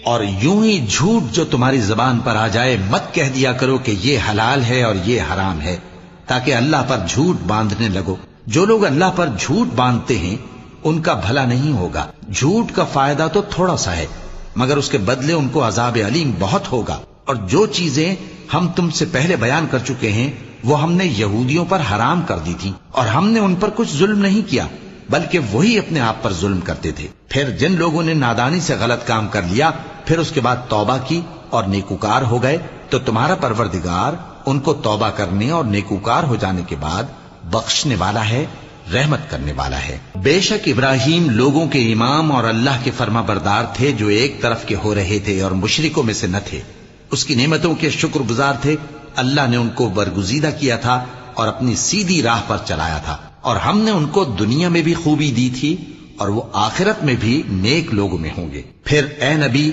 اور یوں ہی جھوٹ جو تمہاری زبان پر آ جائے مت کہہ دیا کرو کہ یہ حلال ہے اور یہ حرام ہے، تاکہ اللہ پر جھوٹ باندھنے لگو۔ جو لوگ اللہ پر جھوٹ باندھتے ہیں ان کا بھلا نہیں ہوگا۔ جھوٹ کا فائدہ تو تھوڑا سا ہے، مگر اس کے بدلے ان کو عذاب علیم بہت ہوگا۔ اور جو چیزیں ہم تم سے پہلے بیان کر چکے ہیں وہ ہم نے یہودیوں پر حرام کر دی تھی، اور ہم نے ان پر کچھ ظلم نہیں کیا بلکہ وہی اپنے آپ پر ظلم کرتے تھے۔ پھر جن لوگوں نے نادانی سے غلط کام کر لیا پھر اس کے بعد توبہ کی اور نیکوکار ہو گئے تو تمہارا پروردگار ان کو توبہ کرنے اور نیکوکار ہو جانے کے بعد بخشنے والا ہے، رحمت کرنے والا ہے۔ بے شک ابراہیم لوگوں کے امام اور اللہ کے فرما بردار تھے جو ایک طرف کے ہو رہے تھے اور مشرکوں میں سے نہ تھے۔ اس کی نعمتوں کے شکر گزار تھے۔ اللہ نے ان کو برگزیدہ کیا تھا اور اپنی سیدھی راہ پر چلایا تھا، اور ہم نے ان کو دنیا میں بھی خوبی دی تھی اور وہ آخرت میں بھی نیک لوگوں میں ہوں گے۔ پھر اے نبی